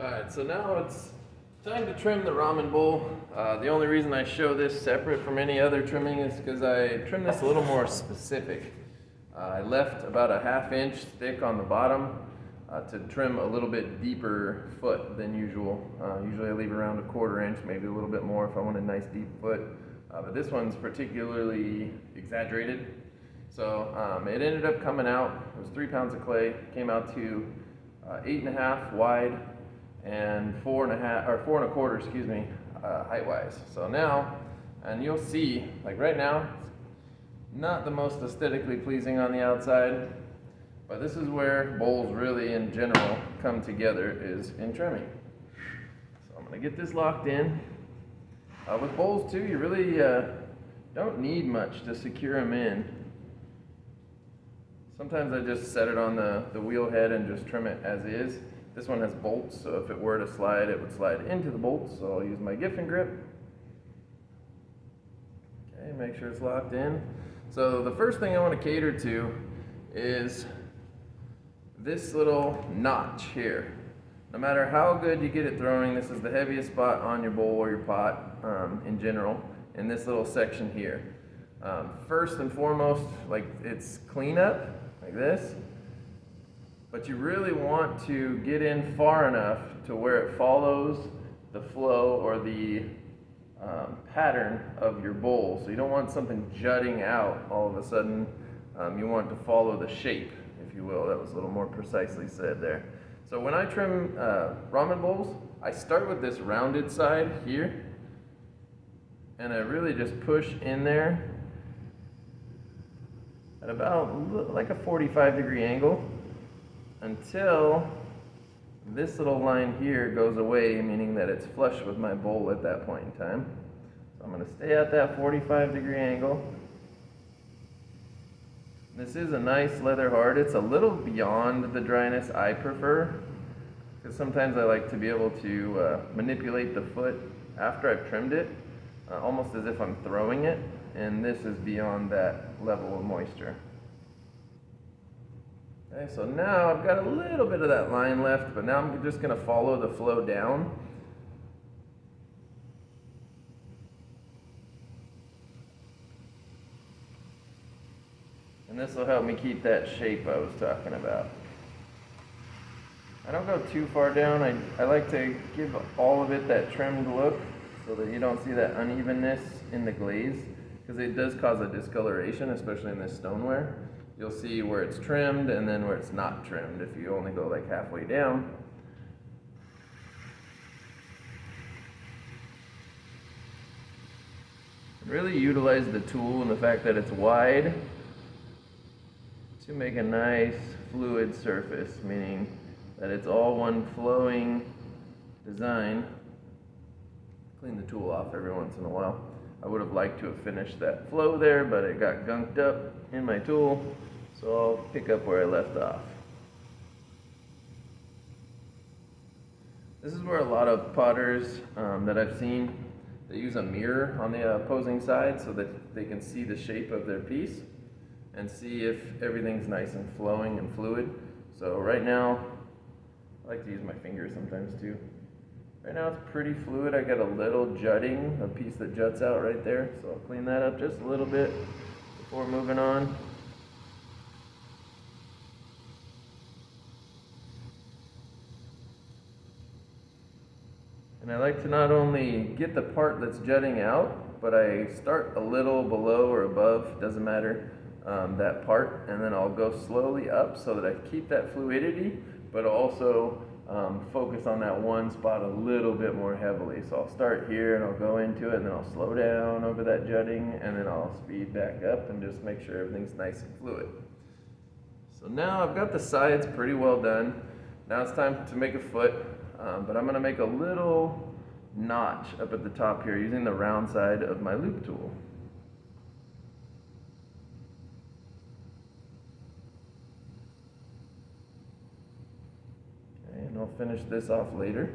Alright, so now it's time to trim the ramen bowl. The only reason I show this separate from any other trimming is because I trim this a little more specific. I left about a 1/2 inch thick on the bottom to trim a little bit deeper foot than usual. Usually I leave around a 1/4 inch, maybe a little bit more if I want a nice deep foot. But this one's particularly exaggerated. So it ended up coming out, it was 3 pounds of clay, came out to 8.5 wide and 4.25, excuse me, height wise. So now, and you'll see, like right now, it's not the most aesthetically pleasing on the outside, but this is where bowls really in general come together, is in trimming. So I'm gonna get this locked in. With bowls too, you really don't need much to secure them in. Sometimes I just set it on the wheel head and just trim it as is. This one has bolts, so if it were to slide, it would slide into the bolts. So I'll use my Giffen grip. Okay, make sure it's locked in. So the first thing I want to cater to is this little notch here. No matter how good you get at throwing, this is the heaviest spot on your bowl or your pot in general, in this little section here. First and foremost, like it's cleanup, like this. But you really want to get in far enough to where it follows the flow or the pattern of your bowl. So you don't want something jutting out all of a sudden. You want to follow the shape, if you will. That was a little more precisely said there. So when I trim ramen bowls, I start with this rounded side here, and I really just push in there at about like a 45-degree angle, until this little line here goes away, meaning that it's flush with my bowl at that point in time. So I'm going to stay at that 45-degree angle. This is a nice leather hard. It's a little beyond the dryness I prefer, because sometimes I like to be able to manipulate the foot after I've trimmed it, almost as if I'm throwing it, and this is beyond that level of moisture. Okay, so now I've got a little bit of that line left, but now I'm just going to follow the flow down. And this will help me keep that shape I was talking about. I don't go too far down. I like to give all of it that trimmed look so that you don't see that unevenness in the glaze, because it does cause a discoloration, especially in this stoneware. You'll see where it's trimmed and then where it's not trimmed if you only go like halfway down. Really utilize the tool and the fact that it's wide to make a nice fluid surface, meaning that it's all one flowing design. Clean the tool off every once in a while. I would have liked to have finished that flow there, but it got gunked up in my tool, so I'll pick up where I left off. This is where a lot of potters that I've seen, they use a mirror on the opposing side so that they can see the shape of their piece and see if everything's nice and flowing and fluid. So right now, I like to use my fingers sometimes too. Right now it's pretty fluid. I got a little jutting, a piece that juts out right there. So I'll clean that up just a little bit before moving on. And I like to not only get the part that's jutting out, but I start a little below or above, doesn't matter, that part, and then I'll go slowly up so that I keep that fluidity, but also focus on that one spot a little bit more heavily. So I'll start here and I'll go into it, and then I'll slow down over that jutting, and then I'll speed back up and just make sure everything's nice and fluid. So now I've got the sides pretty well done. Now it's time to make a foot, but I'm going to make a little notch up at the top here using the round side of my loop tool. And I'll finish this off later.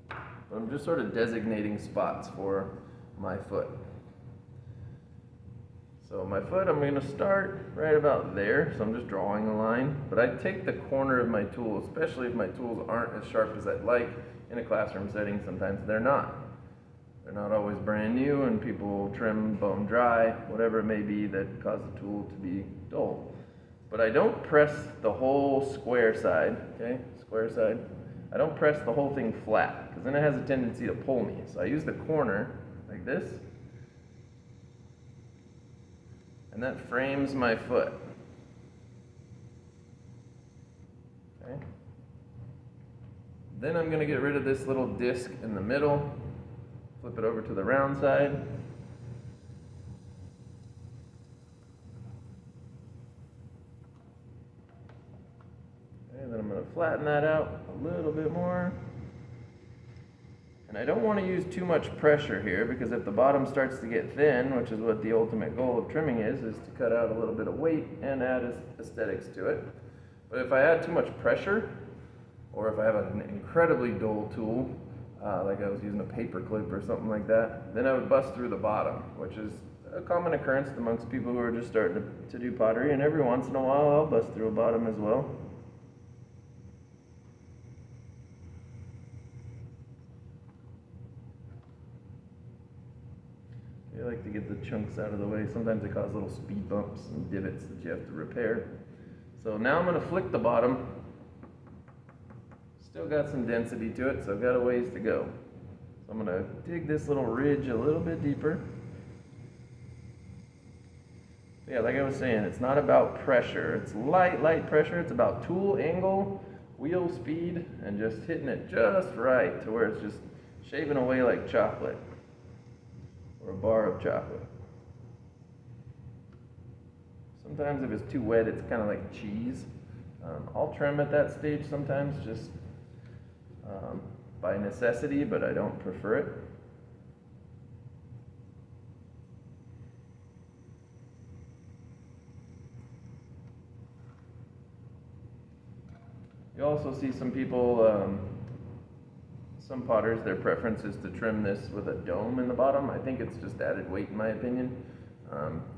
But I'm just sort of designating spots for my foot. So my foot, I'm gonna start right about there, so I'm just drawing a line, but I take the corner of my tool, especially if my tools aren't as sharp as I'd like in a classroom setting. Sometimes they're not. They're not always brand new, and people trim bone dry, whatever it may be that causes the tool to be dull. But I don't press the whole square side, okay, square side. I don't press the whole thing flat, because then it has a tendency to pull me. So I use the corner like this, and that frames my foot. Okay. Then I'm going to get rid of this little disc in the middle, flip it over to the round side. Okay, and then I'm going to flatten that out a little bit more. And I don't want to use too much pressure here, because if the bottom starts to get thin, which is what the ultimate goal of trimming is to cut out a little bit of weight and add aesthetics to it. But if I add too much pressure, or if I have an incredibly dull tool, like I was using a paper clip or something like that, then I would bust through the bottom, which is a common occurrence amongst people who are just starting to do pottery, and every once in a while I'll bust through a bottom as well. I like to get the chunks out of the way. Sometimes they cause little speed bumps and divots that you have to repair. So now I'm going to flick the bottom. Still got some density to it, so I've got a ways to go. So I'm going to dig this little ridge a little bit deeper. Yeah, like I was saying, it's not about pressure. It's light pressure. It's about tool angle, wheel speed, and just hitting it just right to where it's just shaving away like chocolate. Or a bar of chocolate. Sometimes if it's too wet, it's kind of like cheese. I'll trim at that stage sometimes, just by necessity, but I don't prefer it. You also see some people, some potters, their preference is to trim this with a dome in the bottom. I think it's just added weight in my opinion,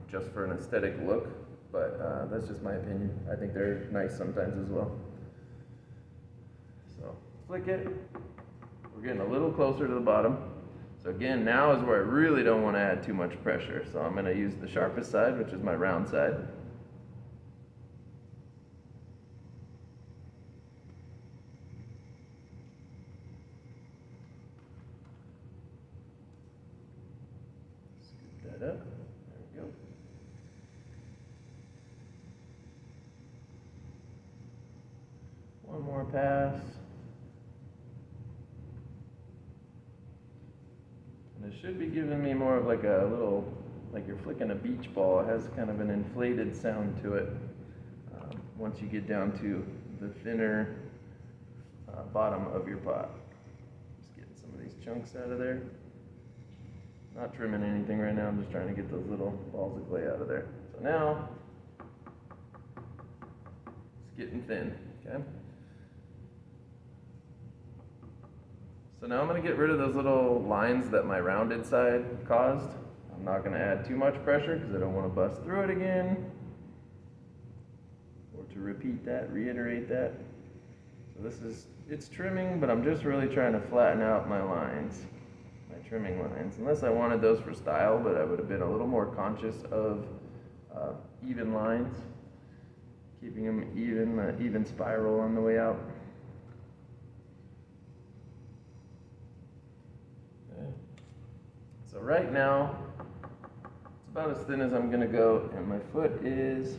just for an aesthetic look, but that's just my opinion. I think they're nice sometimes as well. So flick it. We're getting a little closer to the bottom. So again, now is where I really don't want to add too much pressure. So I'm going to use the sharpest side, which is my round side. Up. There we go. One more pass. And it should be giving me more of like a little, like you're flicking a beach ball. It has kind of an inflated sound to it once you get down to the thinner bottom of your pot. Just getting some of these chunks out of there. Not trimming anything right now, I'm just trying to get those little balls of clay out of there. So now, it's getting thin, okay? So now I'm going to get rid of those little lines that my rounded side caused. I'm not going to add too much pressure because I don't want to bust through it again. Or to repeat that, reiterate that. So this is, it's trimming, but I'm just really trying to flatten out my lines. Trimming lines, unless I wanted those for style, but I would have been a little more conscious of even lines, keeping them even spiral on the way out. Okay. So right now, it's about as thin as I'm going to go, and my foot is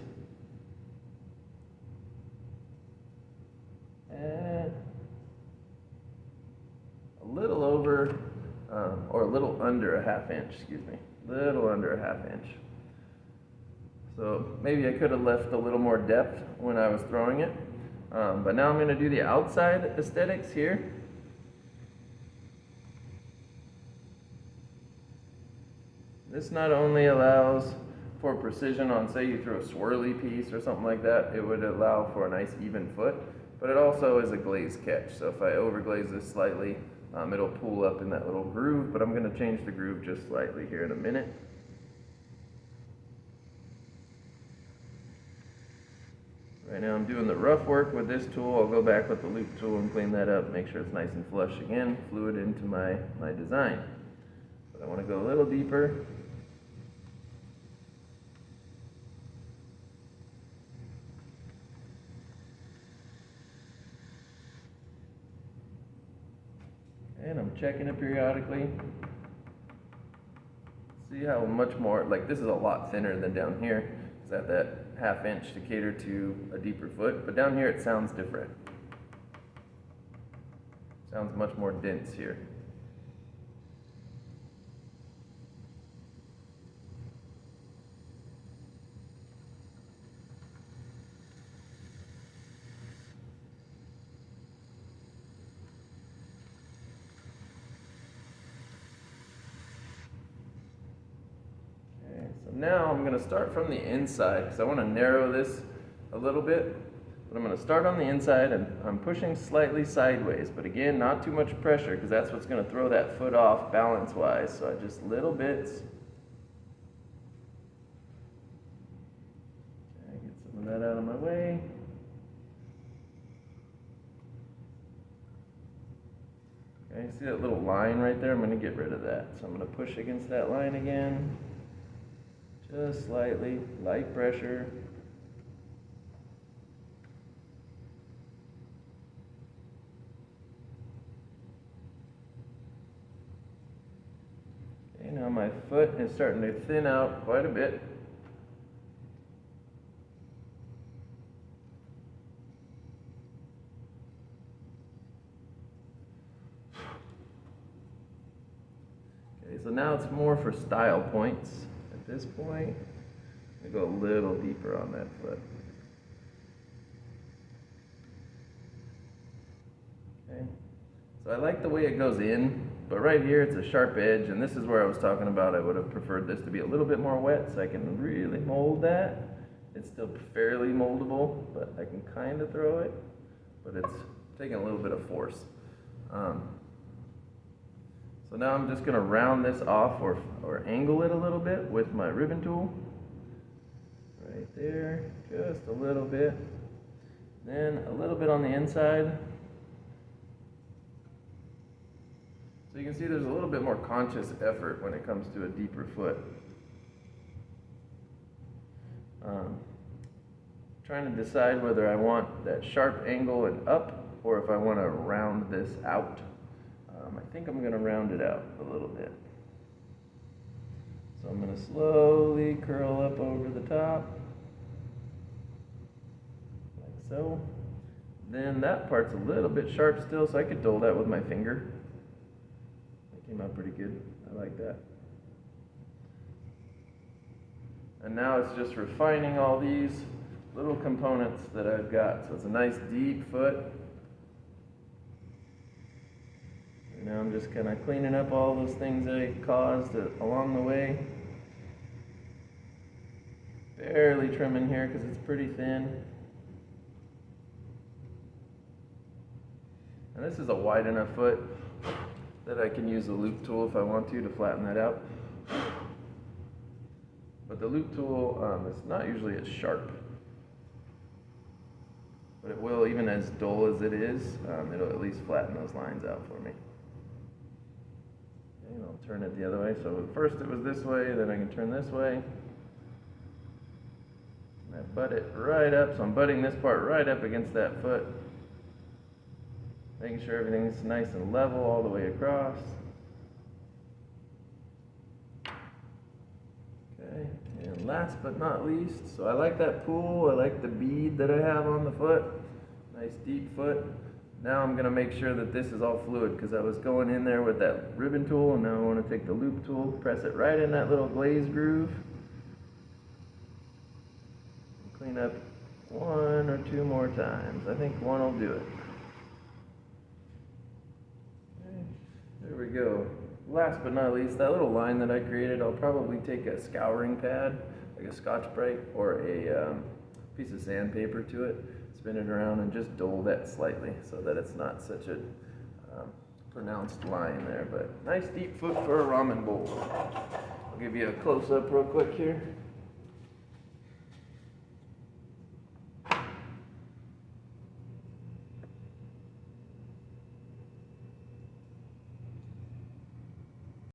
at a little over or a little under a half inch, excuse me, little under a half inch. So maybe I could have left a little more depth when I was throwing it, but now I'm going to do the outside aesthetics here. This not only allows for precision on, say you throw a swirly piece or something like that, it would allow for a nice even foot, but it also is a glaze catch. So if I overglaze this slightly, it'll pull up in that little groove, but I'm going to change the groove just slightly here in a minute. Right now I'm doing the rough work with this tool. I'll go back with the loop tool and clean that up, make sure it's nice and flush again, fluid into my design. But I want to go a little deeper. And I'm checking it periodically. See how much more, like this is a lot thinner than down here. It's at that ½ inch to cater to a deeper foot, but down here it sounds different. Sounds much more dense here. Now I'm going to start from the inside because I want to narrow this a little bit. But I'm going to start on the inside and I'm pushing slightly sideways. But again, not too much pressure because that's what's going to throw that foot off balance-wise. So I just little bits. Okay, get some of that out of my way. Okay, see that little line right there? I'm going to get rid of that. So I'm going to push against that line again. Just slightly, light pressure. Okay, now my foot is starting to thin out quite a bit. Okay, so now it's more for style points. At this point, I go a little deeper on that foot. Okay, so I like the way it goes in, but right here it's a sharp edge, and this is where I was talking about I would have preferred this to be a little bit more wet so I can really mold that. It's still fairly moldable, but I can kind of throw it, but it's taking a little bit of force. So now I'm just going to round this off or angle it a little bit with my ribbon tool. Right there, just a little bit. Then a little bit on the inside. So you can see there's a little bit more conscious effort when it comes to a deeper foot. Trying to decide whether I want that sharp angle and up or if I want to round this out. I think I'm going to round it out a little bit. So I'm going to slowly curl up over the top, like so. Then that part's a little bit sharp still, so I could dull that with my finger. That came out pretty good. I like that. And now it's just refining all these little components that I've got. So it's a nice deep foot. Now I'm just kind of cleaning up all those things I caused along the way. Barely trimming here because it's pretty thin. And this is a wide enough foot that I can use the loop tool if I want to flatten that out. But the loop tool is not usually as sharp. But it will, even as dull as it is, it'll at least flatten those lines out for me. And I'll turn it the other way. So first it was this way, then I can turn this way. And I butt it right up, so I'm butting this part right up against that foot. Making sure everything's nice and level all the way across. Okay, and last but not least, so I like that pool, I like the bead that I have on the foot. Nice deep foot. Now I'm going to make sure that this is all fluid because I was going in there with that ribbon tool, and now I want to take the loop tool, press it right in that little glaze groove. And clean up 1 or 2 more times. I think 1 will do it. Okay, there we go. Last but not least, that little line that I created, I'll probably take a scouring pad, like a Scotch-Brite, or a piece of sandpaper to it. Spin it around and just dull that slightly so that it's not such a pronounced line there. But nice deep foot for a ramen bowl. I'll give you a close-up real quick here.